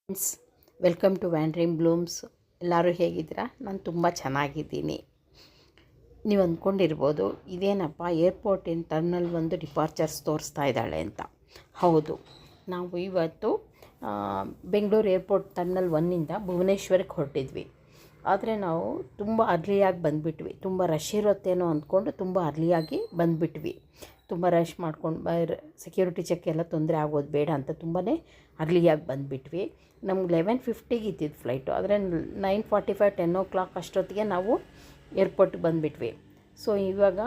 Friends, welcome to wandering blooms. ಎಲ್ಲರೂ ಹೇಗಿದ್ದೀರಾ? ನಾನು ತುಂಬ ಚೆನ್ನಾಗಿದ್ದೀನಿ. ನೀವು ಅಂದ್ಕೊಂಡಿರ್ಬೋದು, ಇದೇನಪ್ಪ ಏರ್ಪೋರ್ಟಿನ ಟರ್ಮಿನಲ್ ಒಂದು ಡಿಪಾರ್ಚರ್ಸ್ ತೋರಿಸ್ತಾ ಇದ್ದಾಳೆ ಅಂತ. ಹೌದು, ನಾವು ಇವತ್ತು ಬೆಂಗಳೂರು ಏರ್ಪೋರ್ಟ್ ಟರ್ಮಿನಲ್ 1ಇಂದ ಭುವನೇಶ್ವರಕ್ಕೆ ಹೊರಟಿದ್ವಿ. ಆದರೆ ನಾವು ತುಂಬ ಅರ್ಲಿಯಾಗಿ ಬಂದುಬಿಟ್ವಿ. ತುಂಬ ರಶ್ ಇರುತ್ತೇನೋ ಅಂದ್ಕೊಂಡು ತುಂಬ ಅರ್ಲಿಯಾಗಿ ಬಂದುಬಿಟ್ವಿ. ತುಂಬ ರಶ್ ಮಾಡ್ಕೊಂಡು ಸೆಕ್ಯೂರಿಟಿ ಚೆಕ್ ಎಲ್ಲ ತೊಂದರೆ ಆಗೋದು ಬೇಡ ಅಂತ ತುಂಬಾ ಅರ್ಲಿಯಾಗಿ ಬಂದುಬಿಟ್ವಿ. ನಮ್ಗೆ 11:50ಗೆ ಇದ್ದಿದ್ದು ಫ್ಲೈಟು, ಆದರೆ 9:45 10 ಅಷ್ಟೊತ್ತಿಗೆ ನಾವು ಏರ್ಪೋರ್ಟ್ಗೆ ಬಂದುಬಿಟ್ವಿ. ಸೊ ಇವಾಗ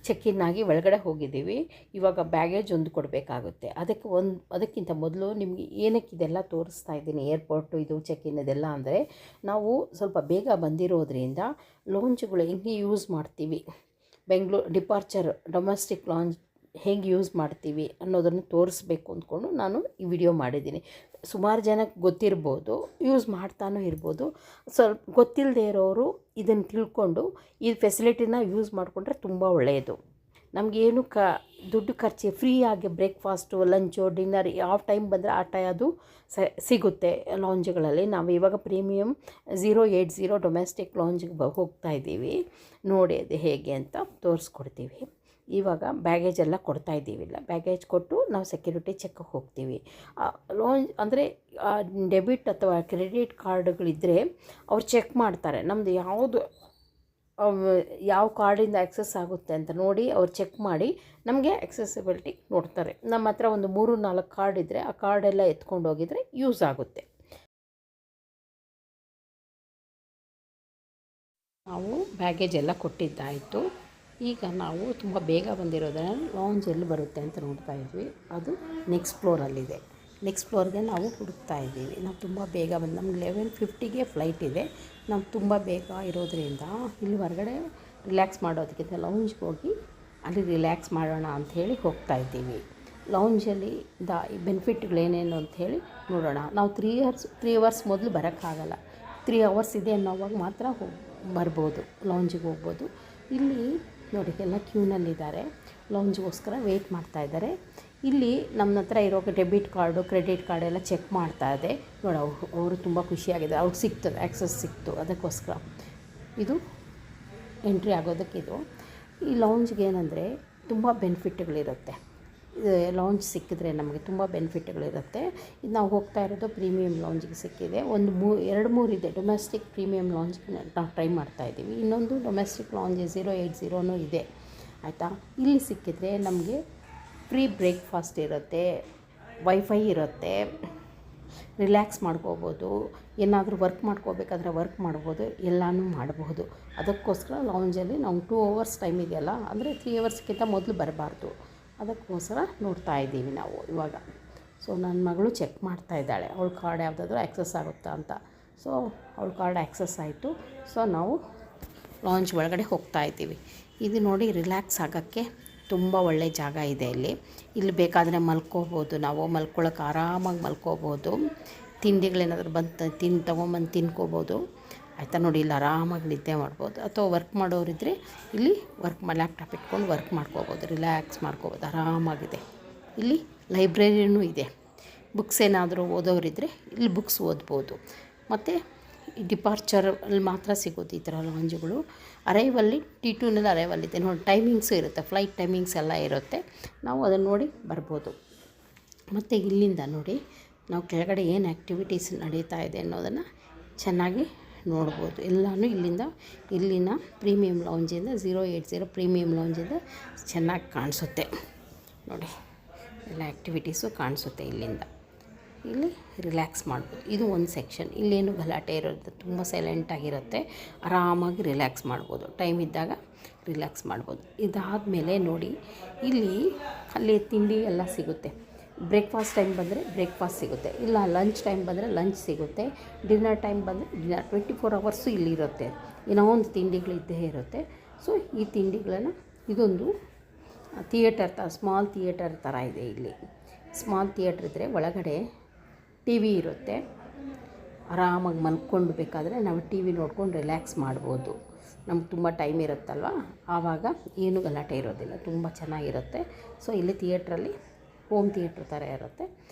ಚೆಕ್-ಇನ್ ಆಗಿ ಒಳಗಡೆ ಹೋಗಿದ್ದೀವಿ. ಇವಾಗ ಬ್ಯಾಗೇಜ್ ಒಂದು ಕೊಡಬೇಕಾಗುತ್ತೆ. ಅದಕ್ಕಿಂತ ಮೊದಲು ನಿಮಗೆ ಏನಕ್ಕೆ ಇದೆಲ್ಲ ತೋರಿಸ್ತಾ ಇದ್ದೀನಿ, ಏರ್ಪೋರ್ಟು ಇದು ಚೆಕ್-ಇನ್ ಇದೆಲ್ಲ ಅಂದರೆ, ನಾವು ಸ್ವಲ್ಪ ಬೇಗ ಬಂದಿರೋದ್ರಿಂದ ಲಾಂಚ್ಗಳು ಹೆಂಗೆ ಯೂಸ್ ಮಾಡ್ತೀವಿ, ಬೆಂಗಳೂರು ಡಿಪಾರ್ಚರ್ ಡೊಮೆಸ್ಟಿಕ್ ಲಾಂಚ್ ಹೇಗೆ ಯೂಸ್ ಮಾಡ್ತೀವಿ ಅನ್ನೋದನ್ನು ತೋರಿಸ್ಬೇಕು ಅಂದ್ಕೊಂಡು ನಾನು ಈ ವಿಡಿಯೋ ಮಾಡಿದ್ದೀನಿ. ಸುಮಾರು ಜನಕ್ಕೆ ಗೊತ್ತಿರ್ಬೋದು, ಯೂಸ್ ಮಾಡ್ತಾನೂ ಇರ್ಬೋದು. ಸ್ವಲ್ಪ ಗೊತ್ತಿಲ್ಲದೆ ಇರೋರು ಇದನ್ನು ತಿಳ್ಕೊಂಡು ಈ ಫೆಸಿಲಿಟಿನ ಯೂಸ್ ಮಾಡಿಕೊಂಡ್ರೆ ತುಂಬ ಒಳ್ಳೆಯದು. ನಮಗೇನು ದುಡ್ಡು ಖರ್ಚು ಫ್ರೀಯಾಗಿ ಬ್ರೇಕ್ಫಾಸ್ಟು, ಲಂಚು, ಡಿನ್ನರ್ ಯಾವ ಟೈಮ್ ಬಂದರೆ ಆ ಅದು ಸಿಗುತ್ತೆ ಲಾಂಜ್ಗಳಲ್ಲಿ. ನಾವು ಇವಾಗ ಪ್ರೀಮಿಯಮ್ 080 ಡೊಮೆಸ್ಟಿಕ್ ಲಾಂಜಿಗೆ ಹೋಗ್ತಾ ಇದ್ದೀವಿ. ನೋಡಿ ಅದು ಹೇಗೆ ಅಂತ ತೋರಿಸ್ಕೊಡ್ತೀವಿ. ಇವಾಗ ಬ್ಯಾಗೇಜ್ ಎಲ್ಲ ಕೊಡ್ತಾಯಿದ್ದೀವಿಲ್ಲ, ಬ್ಯಾಗೇಜ್ ಕೊಟ್ಟು ನಾವು ಸೆಕ್ಯೂರಿಟಿ ಚೆಕ್ಗೆ ಹೋಗ್ತೀವಿ. ಲಾಂಜ್ ಅಂದರೆ ಡೆಬಿಟ್ ಅಥವಾ ಕ್ರೆಡಿಟ್ ಕಾರ್ಡ್ಗಳಿದ್ದರೆ ಅವ್ರು ಚೆಕ್ ಮಾಡ್ತಾರೆ ನಮ್ಮದು ಯಾವ ಕಾರ್ಡಿಂದ ಆ್ಯಕ್ಸೆಸ್ ಆಗುತ್ತೆ ಅಂತ ನೋಡಿ ಅವ್ರು ಚೆಕ್ ಮಾಡಿ ನಮಗೆ ಆಕ್ಸೆಸಿಬಿಲಿಟಿ ನೋಡ್ತಾರೆ. ನಮ್ಮ ಹತ್ರ ಒಂದು 3-4 ಕಾರ್ಡ್ ಇದ್ದರೆ ಆ ಕಾರ್ಡೆಲ್ಲ ಎತ್ಕೊಂಡು ಹೋಗಿದರೆ ಯೂಸ್ ಆಗುತ್ತೆ. ನಾವು ಬ್ಯಾಗೇಜ್ ಎಲ್ಲ ಕೊಟ್ಟಿದ್ದಾಯಿತು. ಈಗ ನಾವು ತುಂಬ ಬೇಗ ಬಂದಿರೋದನ್ನು ಲಾಂಜ್ ಎಲ್ಲಿ ಬರುತ್ತೆ ಅಂತ ನೋಡ್ತಾ ಇದ್ವಿ. ಅದು ನೆಕ್ಸ್ಟ್ ಫ್ಲೋರಲ್ಲಿದೆ. ನೆಕ್ಸ್ಟ್ ಫ್ಲೋರ್ಗೆ ನಾವು ಹುಡುಕ್ತಾ ಇದ್ದೀವಿ. ನಾವು ತುಂಬ ಬೇಗ ನಮ್ಗೆ 11:50ಗೆ ಫ್ಲೈಟ್ ಇದೆ. ನಾವು ತುಂಬ ಬೇಗ ಇರೋದ್ರಿಂದ ಇಲ್ಲಿ ಹೊರಗಡೆ ರಿಲ್ಯಾಕ್ಸ್ ಮಾಡೋದಕ್ಕಿಂತ ಲೌಂಜ್ಗೆ ಹೋಗಿ ಅಲ್ಲಿ ರಿಲ್ಯಾಕ್ಸ್ ಮಾಡೋಣ ಅಂಥೇಳಿ ಹೋಗ್ತಾ ಇದ್ದೀವಿ. ಲೌಂಜಲ್ಲಿ ಬೆನಿಫಿಟ್ಗಳೇನೇನು ಅಂಥೇಳಿ ನೋಡೋಣ. ನಾವು 3 ಅವರ್ಸ್ ಮೊದಲು ಬರೋಕ್ಕಾಗಲ್ಲ. 3 ಅವರ್ಸ್ ಇದೆ ಅನ್ನೋವಾಗ ಮಾತ್ರ ಬರ್ಬೋದು, ಲೌಂಜಿಗೆ ಹೋಗ್ಬೋದು. ಇಲ್ಲಿ ನೋಡಿ ಎಲ್ಲ ಕ್ಯೂನಲ್ಲಿದ್ದಾರೆ, ಲೌಂಜ್ಗೋಸ್ಕರ ವೆಯ್ಟ್ ಮಾಡ್ತಾ ಇದ್ದಾರೆ. ಇಲ್ಲಿ ನಮ್ಮ ಹತ್ರ ಇರೋ ಡೆಬಿಟ್ ಕಾರ್ಡು ಕ್ರೆಡಿಟ್ ಕಾರ್ಡ್ ಎಲ್ಲ ಚೆಕ್ ಮಾಡ್ತಾ ಇದೆ. ನೋಡಿ ಅವರು ತುಂಬ ಖುಷಿಯಾಗಿದೆ, ಅವ್ರಿಗೆ ಸಿಗ್ತದೆ, ಆ್ಯಕ್ಸಸ್ ಸಿಕ್ತು. ಅದಕ್ಕೋಸ್ಕರ ಇದು ಎಂಟ್ರಿ ಆಗೋದಕ್ಕಿದು. ಈ ಲೌಂಜ್ಗೆ ಏನಂದರೆ ತುಂಬ ಬೆನಿಫಿಟ್ಗಳಿರುತ್ತೆ. ಲಾಂಚ್ ಸಿಕ್ಕಿದ್ರೆ ನಮಗೆ ತುಂಬ ಬೆನಿಫಿಟ್ಗಳಿರುತ್ತೆ. ಇದು ನಾವು ಹೋಗ್ತಾ ಇರೋದು ಪ್ರೀಮಿಯಂ ಲಾಂಜಿಗೆ ಸಿಕ್ಕಿದೆ. 2-3 ಇದೆ ಡೊಮೆಸ್ಟಿಕ್ ಪ್ರೀಮಿಯಂ ಲಾಂಜ್ಗೆ ನಾವು ಟ್ರೈ ಮಾಡ್ತಾಯಿದ್ದೀವಿ. ಇನ್ನೊಂದು ಡೊಮೆಸ್ಟಿಕ್ ಲಾಂಜ್ 080 ಇದೆ, ಆಯಿತಾ. ಇಲ್ಲಿ ಸಿಕ್ಕಿದ್ರೆ ನಮಗೆ ಫ್ರೀ ಬ್ರೇಕ್ಫಾಸ್ಟ್ ಇರುತ್ತೆ, ವೈಫೈ ಇರುತ್ತೆ, ರಿಲ್ಯಾಕ್ಸ್ ಮಾಡ್ಕೋಬೋದು, ಏನಾದರೂ ವರ್ಕ್ ಮಾಡ್ಕೋಬೇಕಾದ್ರೆ ವರ್ಕ್ ಮಾಡ್ಬೋದು, ಎಲ್ಲನೂ ಮಾಡಬಹುದು. ಅದಕ್ಕೋಸ್ಕರ ಲಾಂಜಲ್ಲಿ ನಾವು 2 ಅವರ್ಸ್ ಟೈಮ್ ಇದೆಯಲ್ಲ, ಅಂದರೆ 3 ಅವರ್ಸ್ಗಿಂತ ಮೊದಲು ಬರಬಾರ್ದು. ಅದಕ್ಕೋಸ್ಕರ ನೋಡ್ತಾ ಇದ್ದೀವಿ ನಾವು ಇವಾಗ. ಸೊ ನನ್ನ ಮಗಳು ಚೆಕ್ ಮಾಡ್ತಾ ಇದ್ದಾಳೆ ಅವಳ ಕಾರ್ಡ್ ಯಾವುದಾದ್ರೂ ಆ್ಯಕ್ಸಸ್ ಆಗುತ್ತಾ ಅಂತ. ಸೊ ಅವಳ ಕಾರ್ಡ್ ಆ್ಯಕ್ಸಸ್ ಆಯಿತು. ಸೊ ನಾವು ಲಾಂಚ್ ಒಳಗಡೆ ಹೋಗ್ತಾ ಇದ್ದೀವಿ. ಇದು ನೋಡಿ ರಿಲ್ಯಾಕ್ಸ್ ಆಗೋಕ್ಕೆ ತುಂಬ ಒಳ್ಳೆಯ ಜಾಗ ಇದೆ ಇಲ್ಲಿ. ಇಲ್ಲಿ ಬೇಕಾದರೆ ಮಲ್ಕೋಬೋದು, ನಾವು ಮಲ್ಕೊಳ್ಳೋಕೆ ಆರಾಮಾಗಿ ಮಲ್ಕೋಬೋದು. ತಿಂಡಿಗಳೇನಾದರೂ ತೊಗೊಂಬಂದು ತಿನ್ಕೋಬೋದು, ಆಯಿತಾ. ನೋಡಿ ಇಲ್ಲಿ ಆರಾಮಾಗಿ ನಿದ್ದೆ ಮಾಡ್ಬೋದು. ಅಥವಾ ವರ್ಕ್ ಮಾಡೋರಿದ್ದರೆ ಇಲ್ಲಿ ಲ್ಯಾಪ್ಟಾಪ್ ಇಟ್ಕೊಂಡು ವರ್ಕ್ ಮಾಡ್ಕೋಬೋದು, ರಿಲ್ಯಾಕ್ಸ್ ಮಾಡ್ಕೋಬೋದು, ಆರಾಮಾಗಿದೆ. ಇಲ್ಲಿ ಲೈಬ್ರರಿನೂ ಇದೆ. ಬುಕ್ಸ್ ಏನಾದರೂ ಓದೋರಿದ್ದರೆ ಇಲ್ಲಿ ಬುಕ್ಸ್ ಓದ್ಬೋದು. ಮತ್ತು ಡಿಪಾರ್ಚರಲ್ಲಿ ಮಾತ್ರ ಸಿಗೋದು ಈ ಥರ ಲಾಂಜ್ಗಳು. ಅರೈವಲ್ಲಿ T2ನಲ್ಲಿ ಅರೈವಲ್ ಇದೆ ನೋಡಿ, ಟೈಮಿಂಗ್ಸು ಇರುತ್ತೆ, ಫ್ಲೈಟ್ ಟೈಮಿಂಗ್ಸ್ ಎಲ್ಲ ಇರುತ್ತೆ. ನಾವು ಅದನ್ನು ನೋಡಿ ಬರ್ಬೋದು. ಮತ್ತು ಇಲ್ಲಿಂದ ನೋಡಿ ನಾವು ಕೆಳಗಡೆ ಏನು ಆ್ಯಕ್ಟಿವಿಟೀಸ್ ನಡೀತಾ ಇದೆ ಅನ್ನೋದನ್ನು ಚೆನ್ನಾಗಿ ನೋಡ್ಬೋದು. ಎಲ್ಲನೂ ಇಲ್ಲಿನ ಪ್ರೀಮಿಯಂ ಲಾಂಜಿಂದ 080 ಪ್ರೀಮಿಯಂ ಲಾಂಜಿಂದ ಚೆನ್ನಾಗಿ ಕಾಣಿಸುತ್ತೆ ನೋಡಿ. ಎಲ್ಲ ಆ್ಯಕ್ಟಿವಿಟೀಸು ಕಾಣಿಸುತ್ತೆ ಇಲ್ಲಿಂದ. ಇಲ್ಲಿ ರಿಲ್ಯಾಕ್ಸ್ ಮಾಡ್ಬೋದು. ಇದು ಒಂದು ಸೆಕ್ಷನ್. ಇಲ್ಲೇನು ಗಲಾಟೆ ಇರೋದು, ತುಂಬ ಸೈಲೆಂಟಾಗಿರುತ್ತೆ, ಆರಾಮಾಗಿ ರಿಲ್ಯಾಕ್ಸ್ ಮಾಡ್ಬೋದು. ಟೈಮ್ ಇದ್ದಾಗ ರಿಲ್ಯಾಕ್ಸ್ ಮಾಡ್ಬೋದು. ಇದಾದಮೇಲೆ ನೋಡಿ ಅಲ್ಲಿ ತಿಂಡಿ ಎಲ್ಲ ಸಿಗುತ್ತೆ. ಬ್ರೇಕ್ಫಾಸ್ಟ್ ಟೈಮ್ ಬಂದರೆ ಬ್ರೇಕ್ಫಾಸ್ಟ್ ಸಿಗುತ್ತೆ, ಇಲ್ಲ ಲಂಚ್ ಟೈಮ್ ಬಂದರೆ ಲಂಚ್ ಸಿಗುತ್ತೆ, ಡಿನ್ನರ್ ಟೈಮ್ ಬಂದರೆ ಡಿನ್ನರ್. 24 ಅವರ್ಸು ಇಲ್ಲಿರುತ್ತೆ. ಏನೋ ಒಂದು ತಿಂಡಿಗಳಿದ್ದೇ ಇರುತ್ತೆ. ಸೊ ಈ ತಿಂಡಿಗಳನ್ನು ಇದೊಂದು ಥಿಯೇಟರ್ ಸ್ಮಾಲ್ ಥಿಯೇಟರ್ ಥರ ಇದೆ. ಇಲ್ಲಿ ಸ್ಮಾಲ್ ಥಿಯೇಟ್ರ್ ಇದ್ದರೆ ಒಳಗಡೆ TV ಇರುತ್ತೆ. ಆರಾಮಾಗಿ ಮಲ್ಕೊಂಡು ಬೇಕಾದರೆ ನಾವು TV ನೋಡ್ಕೊಂಡು ರಿಲ್ಯಾಕ್ಸ್ ಮಾಡ್ಬೋದು. ನಮ್ಗೆ ತುಂಬ ಟೈಮ್ ಇರುತ್ತಲ್ವ, ಆವಾಗ ಏನೂ ಗಲಾಟೆ ಇರೋದಿಲ್ಲ, ತುಂಬ ಚೆನ್ನಾಗಿರುತ್ತೆ. ಸೊ ಇಲ್ಲಿ ಥಿಯೇಟ್ರಲ್ಲಿ ಹೋಮ್ ಥಿಯೇಟ್ರ್ ಥರ ಇರುತ್ತೆ,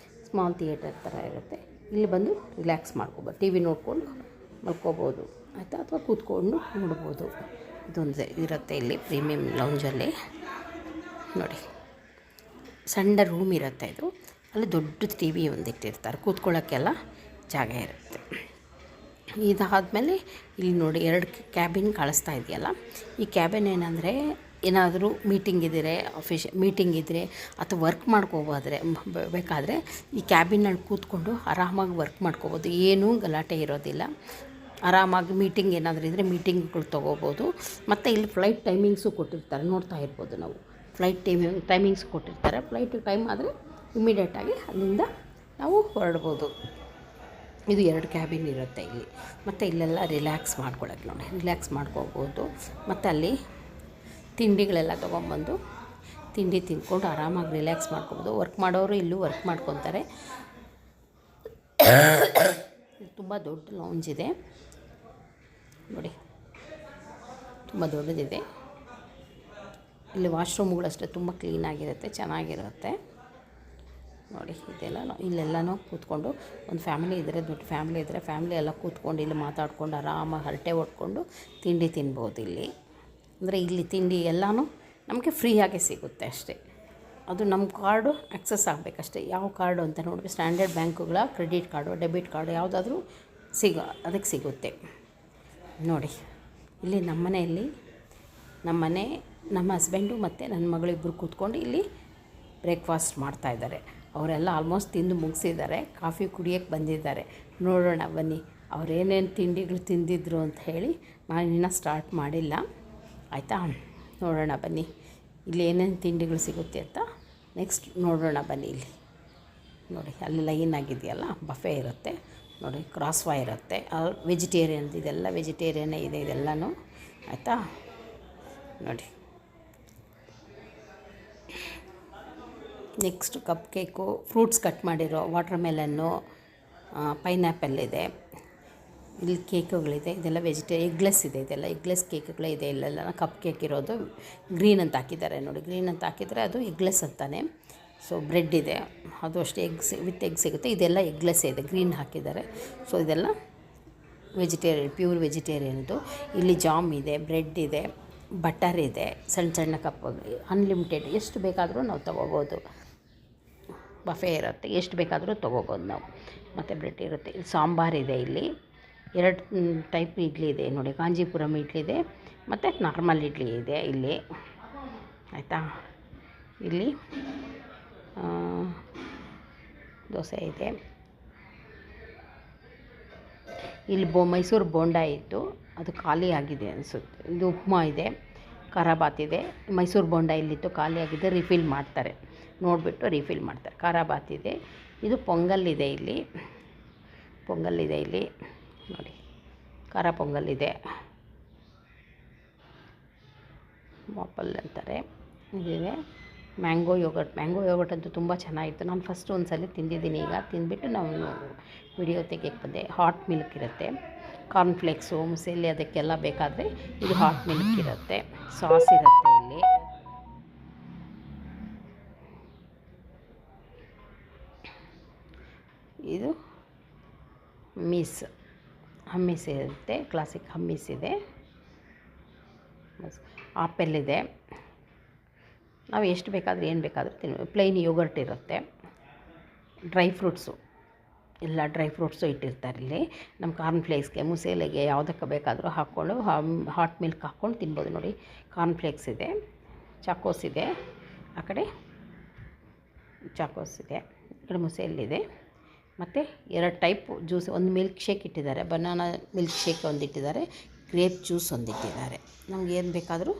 ಸ್ಮಾಲ್ ಥಿಯೇಟರ್ ಥರ ಇರುತ್ತೆ. ಇಲ್ಲಿ ಬಂದು ರಿಲ್ಯಾಕ್ಸ್ ಮಾಡ್ಕೊಬೋದು, ಟಿ ವಿ ನೋಡ್ಕೊಂಡು ಮಲ್ಕೋಬೋದು ಆಯಿತಾ, ಅಥವಾ ಕೂತ್ಕೊಂಡು ನೋಡ್ಬೋದು. ಇದೊಂದು ಇರುತ್ತೆ ಇಲ್ಲಿ ಪ್ರೀಮಿಯಂ ಲೌಂಜಲ್ಲಿ ನೋಡಿ. ಸಣ್ಣ ರೂಮ್ ಇರುತ್ತೆ ಇದು, ಅಲ್ಲಿ ದೊಡ್ಡ ಟಿ ವಿ ಒಂದಿಟ್ಟಿರ್ತಾರೆ, ಕೂತ್ಕೊಳ್ಳೋಕ್ಕೆಲ್ಲ ಜಾಗ ಇರುತ್ತೆ. ಇದಾದಮೇಲೆ ಇಲ್ಲಿ ನೋಡಿ 2 ಕ್ಯಾಬಿನ್ ಕಾಣಿಸ್ತಾ ಇದೆಯಲ್ಲ, ಈ ಕ್ಯಾಬಿನ್ ಏನಂದರೆ ಏನಾದರೂ ಮೀಟಿಂಗ್ ಇದ್ದರೆ ಅಥವಾ ವರ್ಕ್ ಮಾಡ್ಕೋಬೋದ್ರೆ ಬೇಕಾದರೆ ಈ ಕ್ಯಾಬಿನಲ್ಲಿ ಕೂತ್ಕೊಂಡು ಆರಾಮಾಗಿ ವರ್ಕ್ ಮಾಡ್ಕೋಬೋದು, ಏನೂ ಗಲಾಟೆ ಇರೋದಿಲ್ಲ. ಆರಾಮಾಗಿ ಮೀಟಿಂಗ್ ಏನಾದರೂ ಇದ್ದರೆ ಮೀಟಿಂಗ್ಗಳು ತೊಗೋಬೋದು. ಮತ್ತು ಇಲ್ಲಿ ಫ್ಲೈಟ್ ಟೈಮಿಂಗ್ಸು ಕೊಟ್ಟಿರ್ತಾರೆ, ನೋಡ್ತಾ ಇರ್ಬೋದು ನಾವು. ಫ್ಲೈಟ್ ಟೈಮಿಂಗ್ಸ್ ಕೊಟ್ಟಿರ್ತಾರೆ, ಫ್ಲೈಟ್ ಟೈಮ್ ಆದರೆ ಇಮ್ಮಿಡಿಯೇಟಾಗಿ ಅಲ್ಲಿಂದ ನಾವು ಹೊರಡ್ಬೋದು. ಇದು 2 ಕ್ಯಾಬಿನ್ ಇರುತ್ತೆ ಇಲ್ಲಿ. ಮತ್ತು ಇಲ್ಲೆಲ್ಲ ರಿಲ್ಯಾಕ್ಸ್ ಮಾಡ್ಕೊಳ್ಳೋಕೆ ನೋಡಿ, ರಿಲ್ಯಾಕ್ಸ್ ಮಾಡ್ಕೋಬೋದು. ಮತ್ತು ಅಲ್ಲಿ ತಿಂಡಿಗಳೆಲ್ಲ ತೊಗೊಂಬಂದು ತಿಂಡಿ ತಿಂದ್ಕೊಂಡು ಆರಾಮಾಗಿ ರಿಲ್ಯಾಕ್ಸ್ ಮಾಡ್ಕೊಬೋದು. ವರ್ಕ್ ಮಾಡೋರು ಇಲ್ಲೂ ವರ್ಕ್ ಮಾಡ್ಕೊತಾರೆ. ತುಂಬ ದೊಡ್ಡ ಲೌಂಜ್ ಇದೆ ನೋಡಿ, ತುಂಬ ದೊಡ್ಡದಿದೆ. ಇಲ್ಲಿ ವಾಶ್ರೂಮ್ಗಳು ಅಷ್ಟೇ ತುಂಬ ಕ್ಲೀನಾಗಿರುತ್ತೆ, ಚೆನ್ನಾಗಿರುತ್ತೆ ನೋಡಿ. ಇಲ್ಲೆಲ್ಲನೂ ಕೂತ್ಕೊಂಡು ಒಂದು ಫ್ಯಾಮಿಲಿ ಇದ್ದರೆ, ದೊಡ್ಡ ಫ್ಯಾಮಿಲಿ ಇದ್ದರೆ ಫ್ಯಾಮಿಲಿ ಎಲ್ಲ ಕೂತ್ಕೊಂಡು ಇಲ್ಲಿ ಮಾತಾಡ್ಕೊಂಡು ಆರಾಮಾಗಿ ಹರಟೆ ಹೊಡ್ಕೊಂಡು ತಿಂಡಿ ತಿನ್ಬೋದು ಇಲ್ಲಿ. ಅಂದರೆ ಇಲ್ಲಿ ತಿಂಡಿ ಎಲ್ಲನೂ ನಮಗೆ ಫ್ರೀಯಾಗೆ ಸಿಗುತ್ತೆ ಅಷ್ಟೇ. ಅದು ನಮ್ಮ ಕಾರ್ಡು ಆಕ್ಸೆಸ್ ಆಗಬೇಕಷ್ಟೇ. ಯಾವ ಕಾರ್ಡು ಅಂತ ನೋಡಿದ್ರೆ ಸ್ಟ್ಯಾಂಡರ್ಡ್ ಬ್ಯಾಂಕುಗಳ ಕ್ರೆಡಿಟ್ ಕಾರ್ಡು, ಡೆಬಿಟ್ ಕಾರ್ಡು ಯಾವುದಾದ್ರೂ ಅದಕ್ಕೆ ಸಿಗುತ್ತೆ ನೋಡಿ. ಇಲ್ಲಿ ನಮ್ಮ ಮನೆಯಲ್ಲಿ ನಮ್ಮ ಹಸ್ಬೆಂಡು ಮತ್ತು ನನ್ನ ಮಗಳು ಇಬ್ಬರು ಕೂತ್ಕೊಂಡು ಇಲ್ಲಿ ಬ್ರೇಕ್ಫಾಸ್ಟ್ ಮಾಡ್ತಾಯಿದ್ದಾರೆ. ಅವರೆಲ್ಲ ಆಲ್ಮೋಸ್ಟ್ ತಿಂದು ಮುಗಿಸಿದ್ದಾರೆ, ಕಾಫಿ ಕುಡಿಯೋಕ್ಕೆ ಬಂದಿದ್ದಾರೆ. ನೋಡೋಣ ಬನ್ನಿ ಅವರೇನೇನು ತಿಂಡಿಗಳು ತಿಂದಿದ್ರು ಅಂತ ಹೇಳಿ. ನಾನು ಇನ್ನೂ ಸ್ಟಾರ್ಟ್ ಮಾಡಿಲ್ಲ ಆಯಿತಾ. ನೋಡೋಣ ಬನ್ನಿ ಇಲ್ಲಿ ಏನೇನು ತಿಂಡಿಗಳು ಸಿಗುತ್ತೆ ಅಂತ ನೆಕ್ಸ್ಟ್ ನೋಡೋಣ ಬನ್ನಿ. ಇಲ್ಲಿ ನೋಡಿ ಅಲ್ಲಿ ಲೈನ್ ಆಗಿದೆಯಲ್ಲ, ಬಫೆ ಇರುತ್ತೆ ನೋಡಿ, ಕ್ರಾಸ್ವಾ ಇರುತ್ತೆ, ವೆಜಿಟೇರಿಯನ್, ಇದೆಲ್ಲ ವೆಜಿಟೇರಿಯನ್ನೇ ಇದೆ ಇದೆಲ್ಲನೂ ಆಯಿತಾ. ನೋಡಿ next cup cake, fruits cut ಮಾಡಿರೋ ವಾಟರ್ ಮೆಲನ್ನು, ಪೈನಾಪಲ್ ಇದೆ. ಇಲ್ಲಿ ಕೇಕುಗಳಿದೆ, ಇದೆಲ್ಲ ಎಗ್ಲೆಸ್ ಇದೆ, ಇದೆಲ್ಲ ಎಗ್ಲೆಸ್ ಕೇಕುಗಳೇ ಇದೆ. ಇಲ್ಲೆಲ್ಲ ಕಪ್ ಕೇಕ್ ಇರೋದು ಗ್ರೀನ್ ಅಂತ ಹಾಕಿದ್ದಾರೆ ನೋಡಿ, ಗ್ರೀನ್ ಅಂತ ಹಾಕಿದರೆ ಅದು ಎಗ್ಲೆಸ್ ಅಂತಾನೆ. ಸೊ ಬ್ರೆಡ್ ಇದೆ, ಅದು ಅಷ್ಟೇ ವಿತ್ ಎಗ್ ಸಿಗುತ್ತೆ. ಇದೆಲ್ಲ ಎಗ್ಲೆಸ್ ಇದೆ, ಗ್ರೀನ್ ಹಾಕಿದ್ದಾರೆ. ಸೊ ಇದೆಲ್ಲ ಪ್ಯೂರ್ ವೆಜಿಟೇರಿಯನ್ದು. ಇಲ್ಲಿ ಜಾಮ್ ಇದೆ, ಬ್ರೆಡ್ ಇದೆ, ಬಟರ್ ಇದೆ, ಸಣ್ಣ ಸಣ್ಣ ಕಪ್, ಅನ್ಲಿಮಿಟೆಡ್, ಎಷ್ಟು ಬೇಕಾದರೂ ನಾವು ತೊಗೋಬೋದು. ಬಫೆ ಇರುತ್ತೆ, ಎಷ್ಟು ಬೇಕಾದರೂ ತೊಗೋಬೋದು ನಾವು. ಮತ್ತು ಬ್ರೆಡ್ ಇರುತ್ತೆ. ಇಲ್ಲಿ ಸಾಂಬಾರಿದೆ, ಇಲ್ಲಿ 2 ಟೈಪ್ ಇಡ್ಲಿ ಇದೆ ನೋಡಿ, ಕಾಂಜೀಪುರಂ ಇಡ್ಲಿ ಇದೆ ಮತ್ತು ನಾರ್ಮಲ್ ಇಡ್ಲಿ ಇದೆ ಇಲ್ಲಿ ಆಯಿತಾ. ಇಲ್ಲಿ ದೋಸೆ ಇದೆ. ಇಲ್ಲಿ ಮೈಸೂರು ಬೋಂಡ ಇತ್ತು, ಅದು ಖಾಲಿ ಆಗಿದೆ ಅನಿಸುತ್ತೆ. ಇದು ಉಪ್ಮಾ ಇದೆ, ಖಾರ ಬಾತ್ ಇದೆ. ಮೈಸೂರು ಬೋಂಡ ಇಲ್ಲಿತ್ತು, ಖಾಲಿ ಆಗಿದೆ, ರಿಫಿಲ್ ಮಾಡ್ತಾರೆ, ನೋಡಿಬಿಟ್ಟು ರಿಫಿಲ್ ಮಾಡ್ತಾರೆ. ಖಾರ ಬಾತ್ ಇದೆ. ಇದು ಪೊಂಗಲ್ ಇದೆ ಇಲ್ಲಿ ನೋಡಿ, ಖಾರ ಪೊಂಗಲ್ ಇದೆ, ಮಾಪಲ್ ಅಂತಾರೆ. ಇದಿದೆ ಮ್ಯಾಂಗೋ ಯೋಗರ್ಟ್ ಅಂತೂ ತುಂಬ ಚೆನ್ನಾಗಿತ್ತು. ನಾನು ಫಸ್ಟ್ ಒಂದು ಸಲ ತಿಂದಿದ್ದೀನಿ, ಈಗ ತಿಂದುಬಿಟ್ಟು ನಾವು ವಿಡಿಯೋ ತೆಗಿಯಕ್ಕೆ ಬಂದೆ. ಹಾಟ್ ಮಿಲ್ಕ್ ಇರುತ್ತೆ, ಕಾರ್ನ್ಫ್ಲೇಕ್ಸು, ಮುಸೇಲಿ ಅದಕ್ಕೆಲ್ಲ ಬೇಕಾದರೆ ಇದು ಹಾಟ್ ಮಿಲ್ಕ್ ಇರುತ್ತೆ. ಸಾಸ್ ಇರುತ್ತೆ ಇಲ್ಲಿ. ಇದು ಹಮ್ಮೀಸ್ ಇರುತ್ತೆ, ಕ್ಲಾಸಿಕ್ ಹಮ್ಮೀಸ್ ಇದೆ. ಆಪಲ್ ಇದೆ. ನಾವು ಎಷ್ಟು ಬೇಕಾದರೂ ಏನು ಬೇಕಾದರೂ ತಿನ್ಬೋದು. ಪ್ಲೈನ್ ಯೋಗರ್ಟ್ ಇರುತ್ತೆ. ಡ್ರೈ ಫ್ರೂಟ್ಸು, ಎಲ್ಲ ಡ್ರೈ ಫ್ರೂಟ್ಸು ಇಟ್ಟಿರ್ತಾರೆ ಇಲ್ಲಿ. ನಮ್ಮ ಕಾರ್ನ್ಫ್ಲೇಕ್ಸ್ಗೆ, ಮುಸೇಲೆಗೆ ಯಾವುದಕ್ಕೆ ಬೇಕಾದರೂ ಹಾಕ್ಕೊಂಡು ಹಾಟ್ ಮಿಲ್ಕ್ ಹಾಕ್ಕೊಂಡು ತಿನ್ಬೋದು ನೋಡಿ. ಕಾರ್ನ್ಫ್ಲೇಕ್ಸ್ ಇದೆ, ಚಾಕೋಸ್ ಇದೆ, ಆ ಕಡೆ ಚಾಕೋಸ್ ಇದೆ, ಈ ಕಡೆ ಮುಸೇಲಿದೆ. ಮತ್ತು 2 ಟೈಪ್ ಜ್ಯೂಸ್, ಒಂದು ಮಿಲ್ಕ್ ಶೇಕ್ ಇಟ್ಟಿದ್ದಾರೆ, ಬನಾನಾ ಮಿಲ್ಕ್ ಶೇಕ್ ಒಂದು ಇಟ್ಟಿದ್ದಾರೆ, ಗ್ರೇಪ್ ಜ್ಯೂಸ್ ಒಂದು ಇಟ್ಟಿದ್ದಾರೆ. ನಮ್ಗೆ ಏನು ಬೇಕಾದರೂ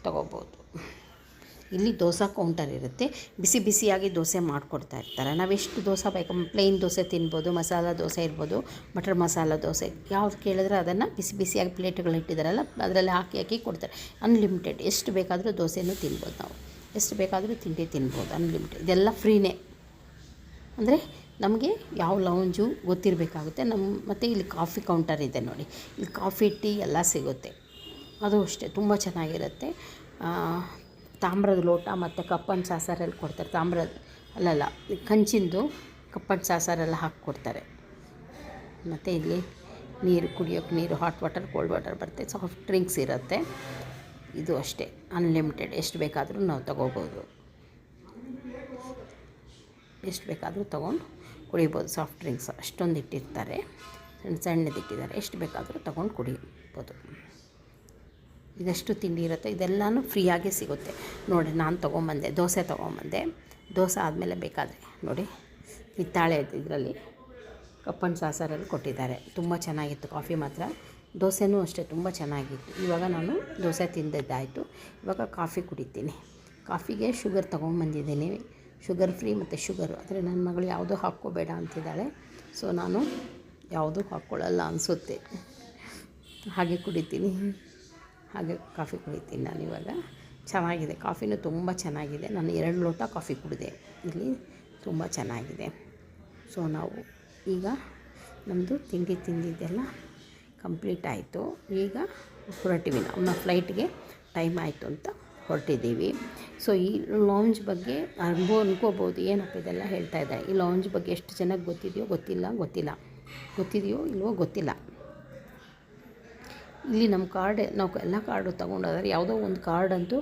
ತೊಗೋಬೋದು. ಇಲ್ಲಿ ದೋಸೆ ಕೌಂಟರ್ ಇರುತ್ತೆ, ಬಿಸಿ ಬಿಸಿಯಾಗಿ ದೋಸೆ ಮಾಡಿಕೊಡ್ತಾ ಇರ್ತಾರೆ. ನಾವೆಷ್ಟು ದೋಸೆ ಬೇಕು, ಪ್ಲೇನ್ ದೋಸೆ ತಿನ್ಬೋದು, ಮಸಾಲ ದೋಸೆ ಇರ್ಬೋದು, ಬಟರ್ ಮಸಾಲ ದೋಸೆ ಯಾವ್ದು ಕೇಳಿದ್ರೆ ಅದನ್ನು ಬಿಸಿ ಬಿಸಿಯಾಗಿ ಪ್ಲೇಟ್ಗಳು ಇಟ್ಟಿದ್ದಾರಲ್ಲ ಅದರಲ್ಲಿ ಹಾಕಿ ಕೊಡ್ತಾರೆ. ಅನ್ಲಿಮಿಟೆಡ್, ಎಷ್ಟು ಬೇಕಾದರೂ ದೋಸೆನೂ ತಿನ್ಬೋದು, ನಾವು ಎಷ್ಟು ಬೇಕಾದರೂ ತಿಂಡಿ ತಿನ್ಬೋದು, ಅನ್ಲಿಮಿಟೆಡ್. ಇದೆಲ್ಲ ಫ್ರೀನೇ, ಅಂದರೆ ನಮಗೆ ಯಾವ ಲೌಂಜು ಗೊತ್ತಿರಬೇಕಾಗುತ್ತೆ. ಮತ್ತು ಇಲ್ಲಿ ಕಾಫಿ ಕೌಂಟರ್ ಇದೆ ನೋಡಿ, ಇಲ್ಲಿ ಕಾಫಿ ಟೀ ಎಲ್ಲ ಸಿಗುತ್ತೆ, ಅದು ಅಷ್ಟೇ ತುಂಬ ಚೆನ್ನಾಗಿರುತ್ತೆ. ತಾಮ್ರದ ಲೋಟ ಮತ್ತು ಕಪ್ಪನ್ ಸಾಸರಲ್ಲಿ ಕೊಡ್ತಾರೆ. ತಾಮ್ರದ ಕಂಚಿಂದು ಕಪ್ಪನ್ ಸಾಸರೆಲ್ಲ ಹಾಕಿಕೊಡ್ತಾರೆ. ಮತ್ತು ಇಲ್ಲಿ ನೀರು ಕುಡಿಯೋಕ್ಕೆ ನೀರು, ಹಾಟ್ ವಾಟರ್, ಕೋಲ್ಡ್ ವಾಟರ್ ಬರುತ್ತೆ. ಸಾಫ್ಟ್ ಡ್ರಿಂಕ್ಸ್ ಇರುತ್ತೆ. ಇದು ಅಷ್ಟೇ, ಅನ್ಲಿಮಿಟೆಡ್, ಎಷ್ಟು ಬೇಕಾದರೂ ನಾವು ತೊಗೋಬೋದು, ಎಷ್ಟು ಬೇಕಾದರೂ ತೊಗೊಂಡು ಕುಡಿಬೋದು. ಸಾಫ್ಟ್ ಡ್ರಿಂಕ್ಸ್ ಅಷ್ಟೊಂದು ಇಟ್ಟಿರ್ತಾರೆ, ಸಣ್ಣದಿಟ್ಟಿದ್ದಾರೆ, ಎಷ್ಟು ಬೇಕಾದರೂ ತೊಗೊಂಡು ಕುಡಿಬೋದು. ಇದಷ್ಟು ತಿಂಡಿ ಇರುತ್ತೆ, ಇದೆಲ್ಲನೂ ಫ್ರೀಯಾಗೇ ಸಿಗುತ್ತೆ. ನೋಡಿ, ನಾನು ತೊಗೊಂಬಂದೆ, ದೋಸೆ ತೊಗೊಂಬಂದೆ. ದೋಸೆ ಆದಮೇಲೆ ಬೇಕಾದರೆ ನೋಡಿ, ಹಿತ್ತಾಳೆ ಇದರಲ್ಲಿ ಕಪ್ಪನ್ ಸಾಸರಲ್ಲಿ ಕೊಟ್ಟಿದ್ದಾರೆ. ತುಂಬ ಚೆನ್ನಾಗಿತ್ತು ಕಾಫಿ ಮಾತ್ರ. ದೋಸೆನೂ ಅಷ್ಟೇ ತುಂಬ ಚೆನ್ನಾಗಿತ್ತು. ಇವಾಗ ನಾನು ದೋಸೆ ತಿಂದಿದ್ದಾಯಿತು, ಇವಾಗ ಕಾಫಿ ಕುಡಿತೀನಿ. ಕಾಫಿಗೆ ಶುಗರ್ ತೊಗೊಂಬಂದಿದ್ದೀನಿ, ಶುಗರ್ ಫ್ರೀ ಮತ್ತು ಶುಗರು. ಆದರೆ ನನ್ನ ಮಗಳು ಯಾವುದೂ ಹಾಕ್ಕೋಬೇಡ ಅಂತಿದ್ದಾಳೆ, ಸೊ ನಾನು ಯಾವುದೂ ಹಾಕ್ಕೊಳ್ಳಲ್ಲ ಅನಿಸುತ್ತೆ, ಹಾಗೆ ಕುಡಿತೀನಿ. ಹಾಗೆ ಕಾಫಿ ಕುಡಿತೀನಿ ನಾನಿವಾಗ. ಚೆನ್ನಾಗಿದೆ, ಕಾಫಿನೂ ತುಂಬ ಚೆನ್ನಾಗಿದೆ. ನಾನು 2 ಲೋಟ ಕಾಫಿ ಕುಡಿದೆ ಇಲ್ಲಿ, ತುಂಬ ಚೆನ್ನಾಗಿದೆ. ಸೊ ನಾವು ಈಗ ನಮ್ಮದು ತಿಂಡಿ ತಿಂದಿದ್ದೆಲ್ಲ ಕಂಪ್ಲೀಟ್ ಆಯಿತು. ಈಗ ಹೊರಟಿವಿ, ನಮ್ಮ ಫ್ಲೈಟ್ಗೆ ಟೈಮ್ ಆಯಿತು ಅಂತ ಹೊರಟಿದ್ದೀವಿ. ಸೊ ಈ ಲೌಂಜ್ ಬಗ್ಗೆ ಅನ್ಕೋಬೋದು, ಏನಪ್ಪ ಇದೆಲ್ಲ ಹೇಳ್ತಾ ಇದ್ದಾರೆ. ಈ ಲೌಂಜ್ ಬಗ್ಗೆ ಎಷ್ಟು ಜನಕ್ಕೆ ಗೊತ್ತಿದೆಯೋ ಗೊತ್ತಿದೆಯೋ ಇಲ್ವೋ ಗೊತ್ತಿಲ್ಲ. ಇಲ್ಲಿ ನಮ್ಮ ನಾವು ಎಲ್ಲ ಕಾರ್ಡು ತೊಗೊಂಡೋದ್ರೆ ಯಾವುದೋ ಒಂದು ಕಾರ್ಡಂತೂ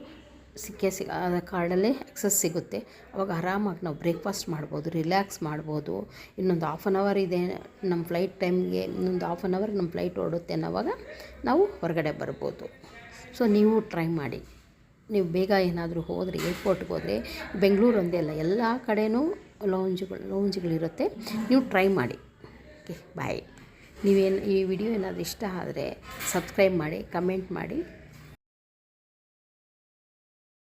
ಆ ಕಾರ್ಡಲ್ಲೇ ಆಕ್ಸೆಸ್ ಸಿಗುತ್ತೆ. ಅವಾಗ ಆರಾಮಾಗಿ ನಾವು ಬ್ರೇಕ್ಫಾಸ್ಟ್ ಮಾಡ್ಬೋದು, ರಿಲ್ಯಾಕ್ಸ್ ಮಾಡ್ಬೋದು. ಇನ್ನೊಂದು 1/2 ಅವರ್ ಇದೆ ನಮ್ಮ ಫ್ಲೈಟ್ ಟೈಮ್ಗೆ, ಇನ್ನೊಂದು 1/2 ಅವರ್ ನಮ್ಮ ಫ್ಲೈಟ್ ಓಡುತ್ತೆ ಅನ್ನೋವಾಗ ನಾವು ಹೊರಗಡೆ ಬರ್ಬೋದು. ಸೊ ನೀವು ಟ್ರೈ ಮಾಡಿ. ನೀವು ಬೇಗ ಏನಾದರೂ ಹೋದರೆ, ಏರ್ಪೋರ್ಟ್ಗೆ ಹೋದರೆ, ಬೆಂಗಳೂರು ಒಂದೇ ಅಲ್ಲ, ಎಲ್ಲ ಕಡೆಯೂ ಲೌಂಜ್ಗಳಿರುತ್ತೆ. ನೀವು ಟ್ರೈ ಮಾಡಿ. ಓಕೆ, ಬಾಯ್. ಈ ವಿಡಿಯೋ ಏನಾದರೂ ಇಷ್ಟ ಆದರೆ ಸಬ್ಸ್ಕ್ರೈಬ್ ಮಾಡಿ, ಕಮೆಂಟ್ ಮಾಡಿ.